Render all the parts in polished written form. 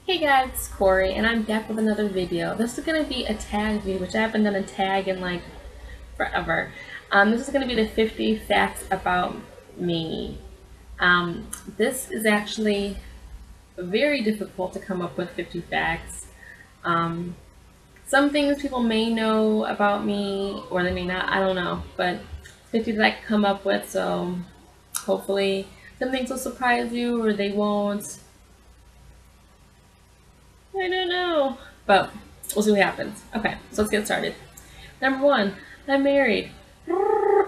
Hey guys, it's Corey, and I'm back with another video. This is going to be a tag video, which I haven't done a tag in like forever. This is going to be the 50 facts about me. This is actually very difficult to come up with 50 facts. Some things people may know about me, or they may not, I don't know, but 50 that I can come up with, so hopefully some things will surprise you, or they won't. I don't know. But we'll see what happens. Okay, so let's get started. Number one, I'm married. I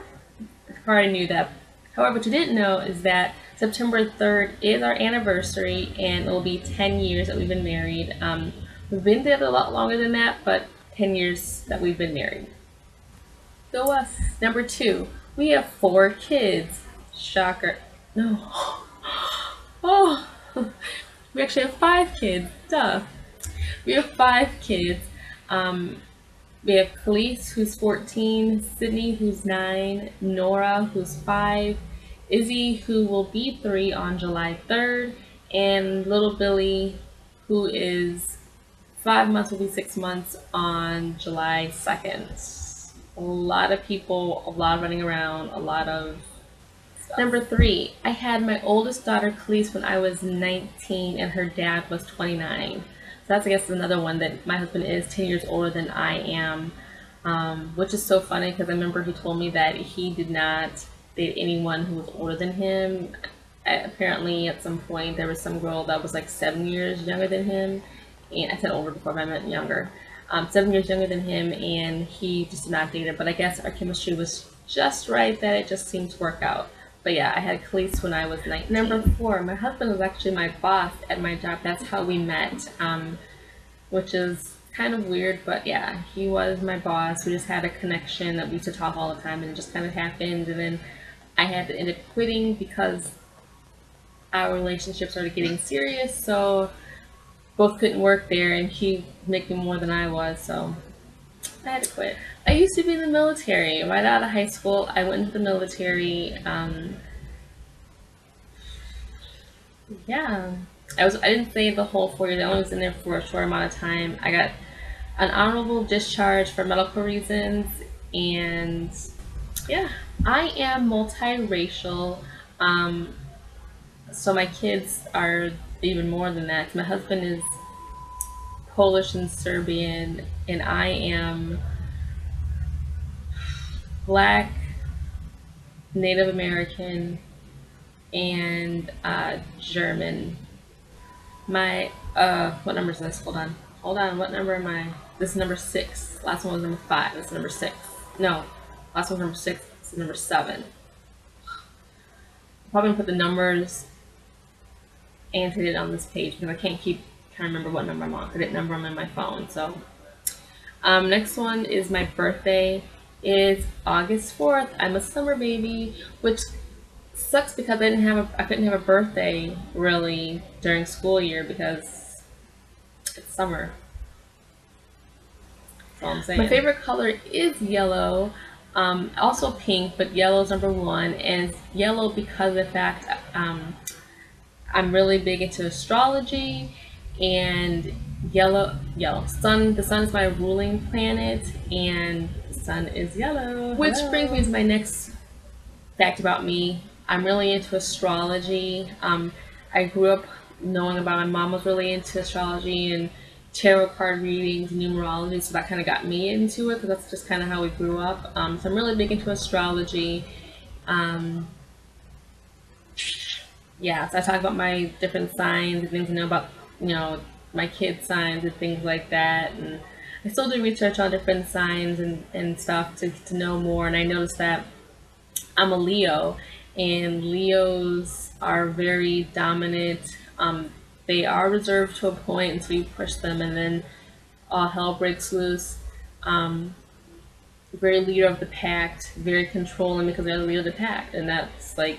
already knew that. However, what you didn't know is that September 3rd is our anniversary, and it will be 10 years that we've been married. We've been together a lot longer than that, but 10 years that we've been married. Go us. Number two, we have 4 kids. Shocker. No. Oh, we actually have 5 kids. Duh. We have 5 kids. We have Khalees, who's 14, Sydney, who's 9, Nora, who's 5, Izzy, who will be 3 on July 3rd, and little Billy, who is 5 months, will be 6 months on July 2nd. A lot of people, a lot of running around, a lot of stuff. Number 3, I had my oldest daughter, Khalees, when I was 19, and her dad was 29. So that's, I guess, another one that my husband is 10 years older than I am, which is so funny because I remember he told me that he did not date anyone who was older than him. Apparently, at some point, there was some girl that was like 7 years younger than him, and I said older before, but I meant younger. 7 years younger than him, and he just did not date her. But I guess our chemistry was just right that it just seemed to work out. But yeah, I had Khalees when I was 19. Number 4, my husband was actually my boss at my job. That's how we met, which is kind of weird, but yeah, he was my boss. We just had a connection that we used to talk all the time, and it just kind of happened. And then I had to end up quitting because our relationship started getting serious, so both couldn't work there, and he was making more than I was, so I had to quit. I used to be in the military. Right out of high school, I went into the military. Yeah, I didn't stay the whole 4 years. I only was in there for a short amount of time. I got an honorable discharge for medical reasons, and yeah, I am multiracial. So my kids are even more than that. My husband is Polish and Serbian, and I am Black, Native American, and German. My what number is this? Hold on, what number am I? This is number 6. Last one was number 5. This is number 6. No, last one was number 6. This is number 7. I'm probably gonna put the numbers annotated on this page because I can't remember what number I'm on. I didn't number them in my phone. So next one is my birthday. Is August 4th. I'm a summer baby, which sucks because I couldn't have a birthday really during school year because it's summer. That's all I'm saying. My favorite color is yellow, also pink, but yellow is number 1, and it's yellow because of the fact I'm really big into astrology, and the sun is my ruling planet, and the sun is yellow. Which brings me to my next fact about me. I'm really into astrology. I grew up knowing about, my mom was really into astrology and tarot card readings, numerology, so that kind of got me into it because that's just kind of how we grew up. So I'm really big into astrology. Yeah, so I talk about my different signs and things to know about, my kids' signs and things like that. And I still do research on different signs and stuff to know more. And I noticed that I'm a Leo, and Leos are very dominant. They are reserved to a point until you push them, and then all hell breaks loose. Very leader of the pack, very controlling because they're the leader of the pack, and that's like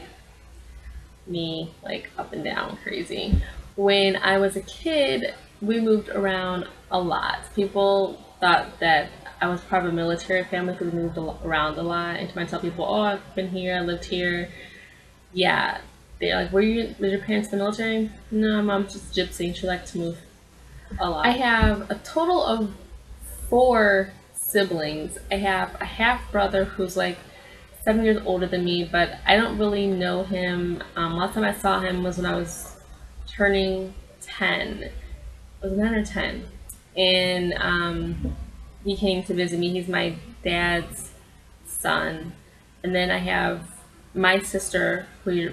me, like up and down crazy. When I was a kid, we moved around a lot. People thought that I was part of a military family because we moved around a lot. And I tell people, oh, I've been here, I lived here. Yeah, they're like, was your parents in the military? No, mom's just gypsy. She liked to move a lot. I have a total of 4 siblings. I have a half brother who's like 7 years older than me, but I don't really know him. Last time I saw him was when I was turning 10. It was 9 or 10. And he came to visit me. He's my dad's son. And then I have my sister, who,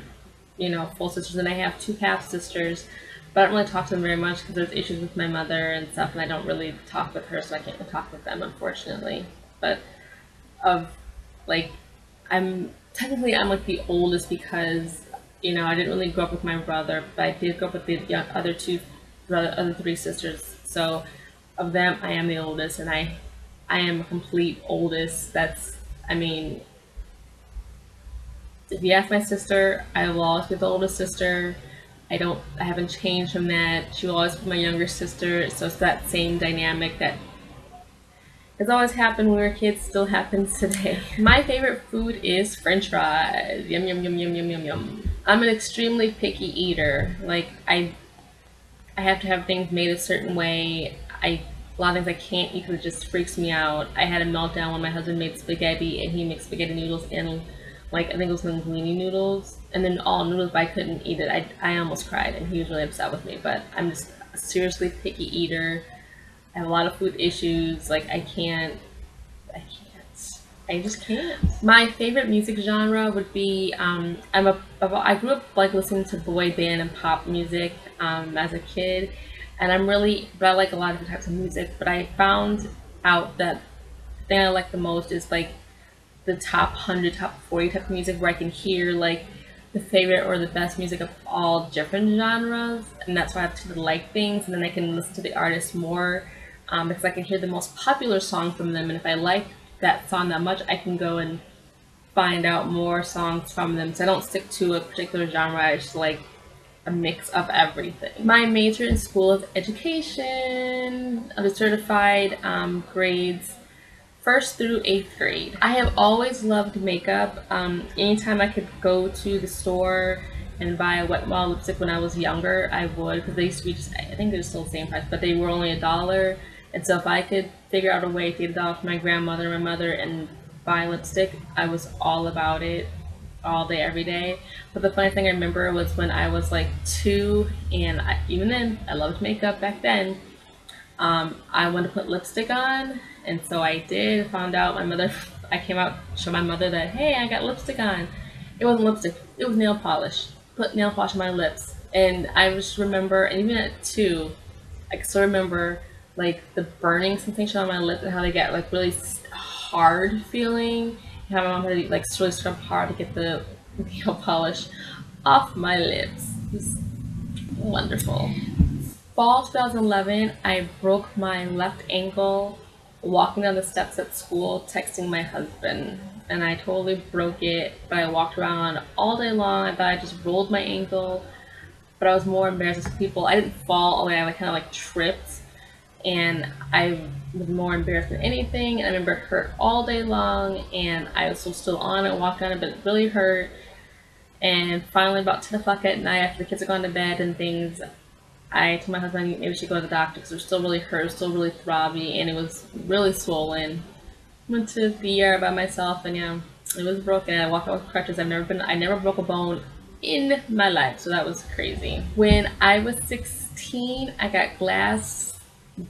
you know, full sisters, and I have 2 half sisters. But I don't really talk to them very much because there's issues with my mother and stuff, and I don't really talk with her, so I can't talk with them, unfortunately. But of like, I'm like the oldest because, you know, I didn't really grow up with my brother, but I did grow up with the other 3 sisters. So of them, I am the oldest, and I am a complete oldest. That's, I mean, if you ask my sister, I will always be the oldest sister. I haven't changed from that. She will always be my younger sister. So it's that same dynamic that has always happened when we were kids, still happens today. My favorite food is French fries. Yum, yum, yum, yum, yum, yum, yum. I'm an extremely picky eater. Like, I have to have things made a certain way. A lot of things I can't eat because it just freaks me out. I had a meltdown when my husband made spaghetti, and he makes spaghetti noodles and, like, I think it was linguine noodles, and then all noodles, but I couldn't eat it. I almost cried, and he was really upset with me, but I'm just a seriously picky eater. I have a lot of food issues. Like, I just can't. My favorite music genre would be, I grew up like listening to boy band and pop music as a kid, and but I like a lot of different types of music, but I found out that the thing I like the most is like the top 100, top 40 type of music, where I can hear like the favorite or the best music of all different genres, and that's why I have to like things, and then I can listen to the artist more, because I can hear the most popular song from them, and if I like that song that much, I can go and find out more songs from them. So I don't stick to a particular genre. I just like a mix of everything. My major in school is education. I was certified grades 1st through 8th grade. I have always loved makeup. Anytime I could go to the store and buy a Wet n Wild lipstick when I was younger, I would, because they used to be just, I think they're still the same price, but they were only $1. And so if I could figure out a way to get it off my grandmother and my mother and buy lipstick, I was all about it, all day, every day. But the funny thing I remember was when I was like 2, and even then, I loved makeup back then. I wanted to put lipstick on, and so I did. Found out my mother, I came out, showed my mother that, hey, I got lipstick on. It wasn't lipstick, it was nail polish. Put nail polish on my lips. And I just remember, and even at 2, I can still remember like the burning sensation on my lips and how they get like really hard feeling. And how my mom had to like really scrub hard to get the nail polish off my lips. It was wonderful. Fall 2011, I broke my left ankle walking down the steps at school, texting my husband, and I totally broke it. But I walked around all day long. I thought I just rolled my ankle, but I was more embarrassed with people. I didn't fall all the way. I kind of like tripped, and I was more embarrassed than anything. And I remember it hurt all day long, and I was still on it, walked on it, but it really hurt. And finally, about 10 o'clock at night, after the kids had gone to bed and things, I told my husband maybe we should go to the doctor because it was still really hurt, it was still really throbby, and it was really swollen. Went to the ER by myself, and yeah, it was broken. I walked out with crutches. I never broke a bone in my life, so that was crazy. When I was 16, I got glass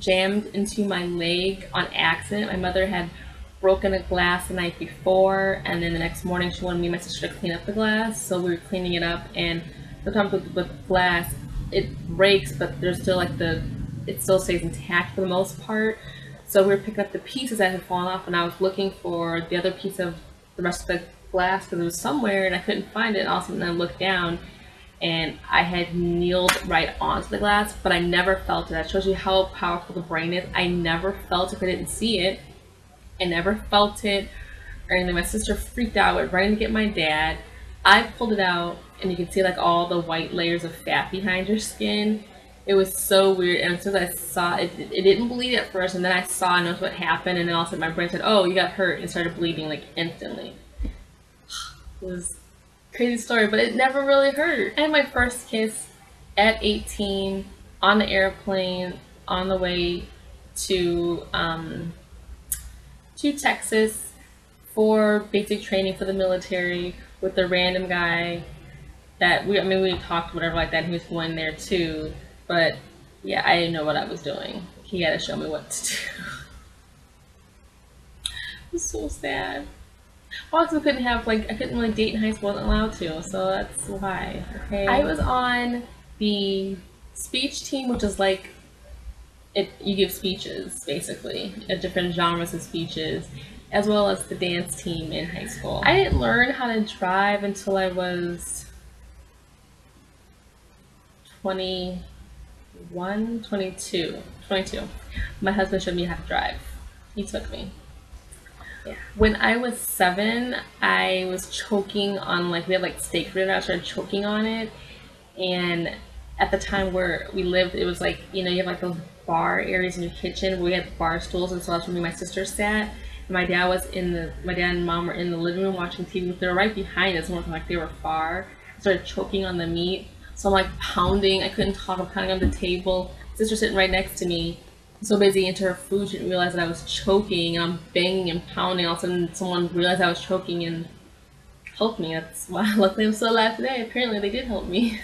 jammed into my leg on accident. My mother had broken a glass the night before, and then the next morning she wanted me and my sister to clean up the glass, so we were cleaning it up. And sometimes with glass, it breaks, but there's still like it still stays intact for the most part. So we were picking up the pieces that had fallen off, and I was looking for the other piece of the rest of the glass because it was somewhere and I couldn't find it. And all of a sudden I looked down and I had kneeled right onto the glass, but I never felt it. That shows you how powerful the brain is. I never felt it. I didn't see it. I never felt it or anything. My sister freaked out, went running to get my dad. I pulled it out, and you can see like all the white layers of fat behind your skin. It was so weird. And as soon as I saw it, it didn't bleed at first, and then I saw and noticed what happened, and then all of a sudden my brain said, oh, you got hurt, and started bleeding like instantly. It was a crazy story, but it never really hurt. I had my first kiss at 18 on the airplane on the way to Texas for basic training for the military with a random guy that we talked whatever like that. And he was going there too, but yeah, I didn't know what I was doing. He had to show me what to do. It was so sad. Also, I couldn't really date in high school. I wasn't allowed to, so that's why. Okay. I was on the speech team, which is like you give speeches basically, different genres of speeches, as well as the dance team in high school. I didn't learn how to drive until I was 21, 22. My husband showed me how to drive. He took me. Yeah. When I was 7, I was choking on we had steak dinner. I started choking on it, and at the time where we lived, it was you have those bar areas in your kitchen where we had bar stools, and so that's where me and my sister sat. And my dad and mom were in the living room watching TV. They were right behind us, and they were far. I started choking on the meat, so I'm pounding. I couldn't talk. I'm pounding on the table. Sister sitting right next to me, so busy into her food, she didn't realize that I was choking, and I'm banging and pounding. All of a sudden, someone realized I was choking and helped me. That's why luckily I'm still alive today. Apparently, they did help me.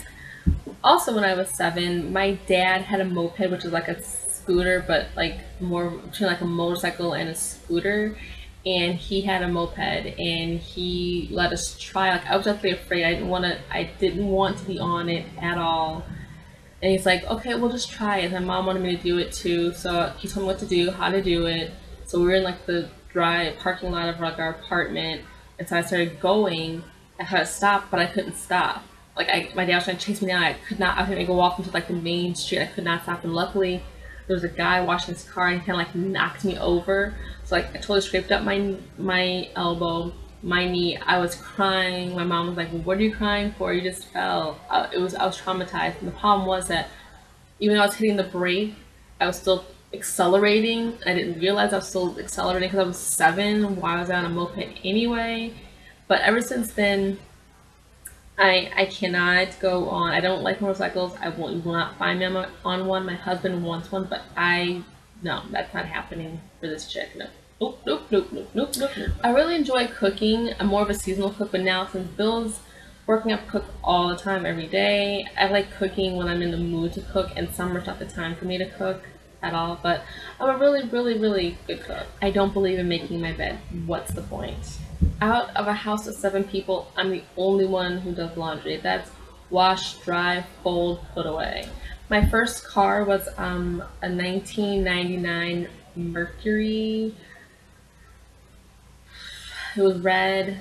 Also, when I was 7, my dad had a moped, which is like a scooter, but more between a motorcycle and a scooter. And he had a moped, and he let us try. I was definitely afraid. I didn't want to be on it at all. And he's like, okay, we'll just try it. And my mom wanted me to do it too, so he told me what to do, how to do it. So we were in the dry parking lot of our apartment, and so I started going. I tried to stop, but I couldn't stop. My dad was trying to chase me down. I could not. I was gonna go off into the main street. I could not stop. And luckily, there was a guy washing his car, and he kind of knocked me over. So I totally scraped up my elbow, my knee. I was crying. My mom was like, "What are you crying for? You just fell." I was traumatized. And the problem was that even though I was hitting the brake, I was still accelerating. I didn't realize I was still accelerating because I was 7. Why was I on a moped anyway? But ever since then, I cannot go on. I don't like motorcycles. You will not find me on one. My husband wants one, but no, that's not happening for this chick. No. Nope. I really enjoy cooking. I'm more of a seasonal cook, but now since Bill's working, I cook all the time, every day. I like cooking when I'm in the mood to cook, and summer's not the time for me to cook at all, but I'm a really, really, really good cook. I don't believe in making my bed. What's the point? Out of a house of 7 people, I'm the only one who does laundry. That's wash, dry, fold, put away. My first car was a 1999 Mercury. It was red.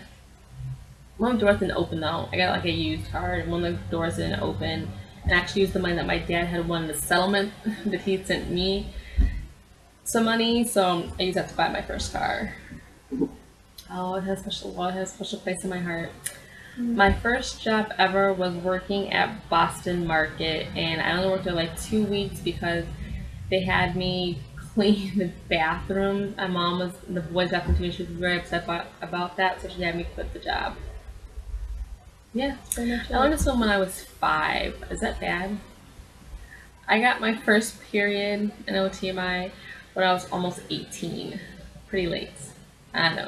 One of the doors didn't open though. I got a used car, and one of the doors didn't open. And I actually used the money that my dad had won in the settlement that he sent me some money, so I used that to buy my first car. Oh, it has a special place in my heart. My first job ever was working at Boston Market, and I only worked there 2 weeks because they had me clean the bathrooms. My mom was in the boys' bathroom too, and she was very upset about that, so she had me quit the job. Yeah, that's pretty much it. I learned to swim when I was 5. Is that bad? I got my first period in OTMI when I was almost 18. Pretty late. I know.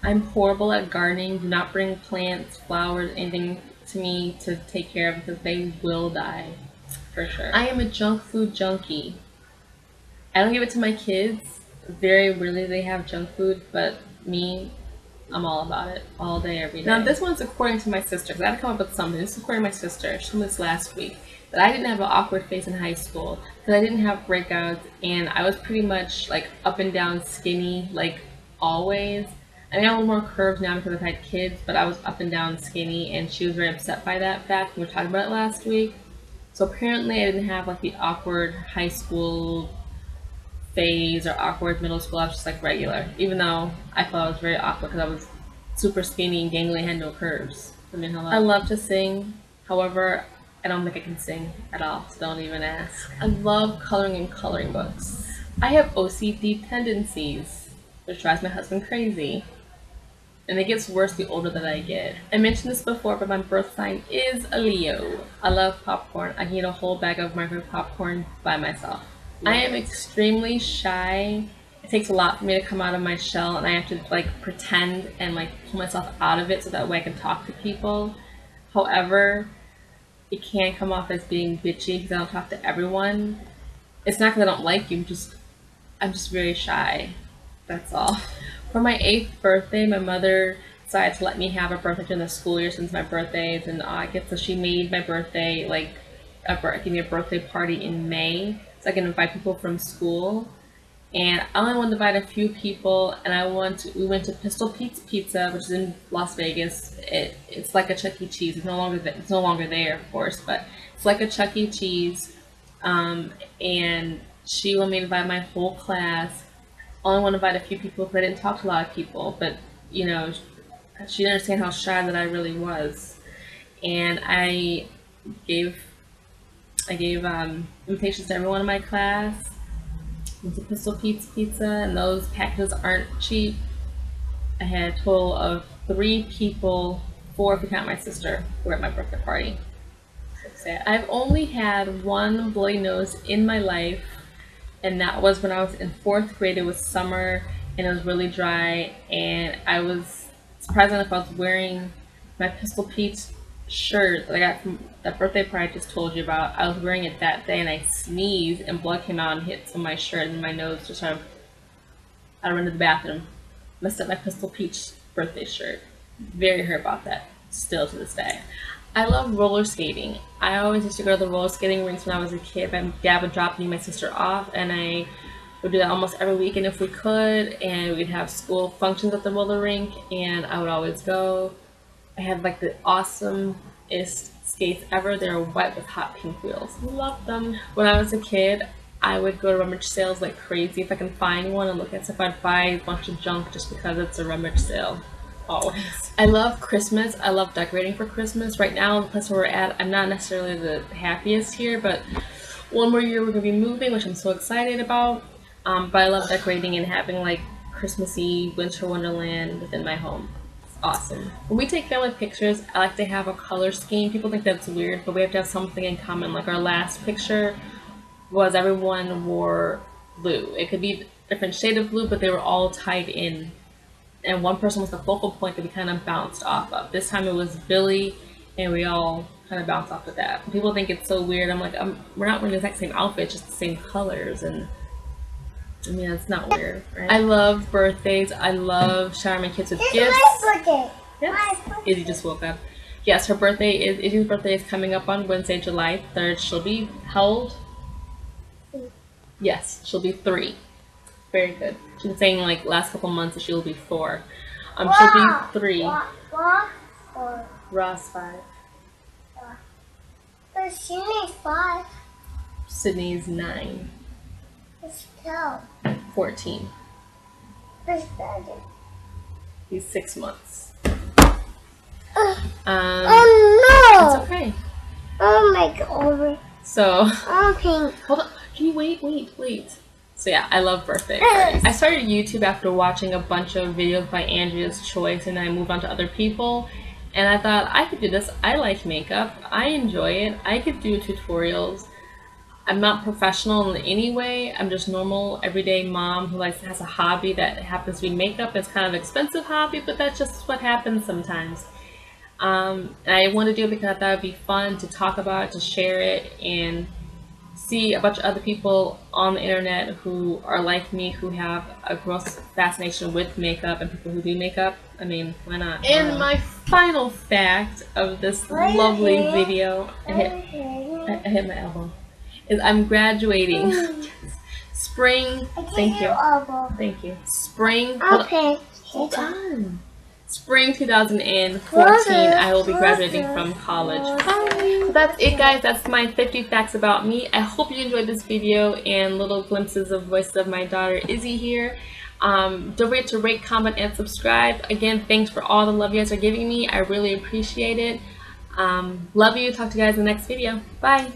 I'm horrible at gardening. Do not bring plants, flowers, anything to me to take care of because they will die. For sure. I am a junk food junkie. I don't give it to my kids. Very rarely they have junk food, but me, I'm all about it. All day, every day. Now this one's according to my sister, because I had to come up with something. This is according to my sister. She told me this last week. That I didn't have an awkward face in high school because I didn't have breakouts, and I was pretty much up and down skinny, always. I mean, I have a little more curves now because I've had kids, but I was up and down skinny, and she was very upset by that fact. We were talking about it last week. So apparently I didn't have the awkward high school phase or awkward middle school. I was just regular, even though I thought I was very awkward because I was super skinny and gangly and had no curves. I mean, hello. I love to sing. However, I don't think I can sing at all, so don't even ask. I love coloring in coloring books. I have OCD tendencies, which drives my husband crazy. And it gets worse the older that I get. I mentioned this before, but my birth sign is a Leo. I love popcorn. I can eat a whole bag of microwave popcorn by myself. I am extremely shy. It takes a lot for me to come out of my shell, and I have to like pretend and like pull myself out of it so that way I can talk to people. However, it can come off as being bitchy because I don't talk to everyone. It's not because I don't like you. I'm just very shy. That's all. For my 8th birthday, my mother decided to let me have a birthday during the school year since my birthday is in August. So she made my birthday like give me a birthday party in May, so I can invite people from school. And I only want to invite a few people, and we went to Pistol Pete's Pizza, which is in Las Vegas. It's like a Chuck E. Cheese. It's no longer there, of course, but it's like a Chuck E. Cheese. And she wanted me to invite my whole class. I only want to invite a few people because I didn't talk to a lot of people, but you know, she didn't understand how shy that I really was. And I gave invitations to everyone in my class. Went to Pistol Pete's Pizza, and those packages aren't cheap. I had a total of 3 people, 4 if you count my sister, who were at my birthday party. So sad. I've only had one bloody nose in my life, and that was when I was in 4th grade. It was summer, and it was really dry, and I was surprised enough I was wearing my Pistol Pete's shirt that I got from that birthday party I just told you about. I was wearing it that day, and I sneezed, and blood came out and hit some of my shirt, and my nose just sort of, I ran to the bathroom, messed up my Pistol Pete's birthday shirt. Very hurt about that, still to this day. I love roller skating. I always used to go to the roller skating rinks when I was a kid. My dad would drop me and my sister off, and I would do that almost every weekend if we could, and we'd have school functions at the roller rink, and I would always go. I had like the awesomest skates ever. They were white with hot pink wheels. Love them. When I was a kid, I would go to rummage sales like crazy. If I can find one and look at stuff, I'd buy a bunch of junk just because it's a rummage sale. Always. I love Christmas. I love decorating for Christmas. Right now, the place where we're at, I'm not necessarily the happiest here, but one more year we're going to be moving, which I'm so excited about. But I love decorating and having like Christmassy winter wonderland within my home. Awesome. When we take family pictures, I like to have a color scheme. People think that's weird, but we have to have something in common. Like our last picture was everyone wore blue. It could be a different shade of blue, but they were all tied in. And one person was the focal point that we kind of bounced off of. This time it was Billy, and we all kind of bounced off of that. People think it's so weird. I'm like, we're not wearing the exact same outfit, just the same colors. And I mean, it's not weird, right? I love birthdays. I love showering my kids with gifts. It's my birthday. Yes. Izzy just woke up. Yes, her birthday is, Izzy's birthday is coming up on Wednesday, July 3rd. She'll be, how old? Yes, she'll be 3. Very good. She's been saying like last couple months that she'll be 4. She'll be 3. Ross 5. But Sydney's 5. Sydney's 9. It's 12. 14. It's 30. He's 6 months. Oh no! It's okay. Oh my god. So, Okay. hold on. Can you wait. So yeah, I love birthday parties. I started YouTube after watching a bunch of videos by Andrea's Choice, and then I moved on to other people. And I thought, I could do this. I like makeup. I enjoy it. I could do tutorials. I'm not professional in any way. I'm just normal, everyday mom who has a hobby that happens to be makeup. It's kind of an expensive hobby, but that's just what happens sometimes. And I want to do it because I thought it would be fun to talk about it, to share it, and see a bunch of other people on the internet who are like me, who have a gross fascination with makeup, and people who do makeup. I mean, why not? And my final fact of this lovely video, I hit my elbow, is I'm graduating. Spring, thank you. Spring, hold on. Spring 2014, I will be graduating from college. So that's it, guys. That's my 50 facts about me. I hope you enjoyed this video and little glimpses of voices of my daughter Izzy here. Don't forget to rate, comment, and subscribe. Again, thanks for all the love you guys are giving me. I really appreciate it. Love you. Talk to you guys in the next video. Bye.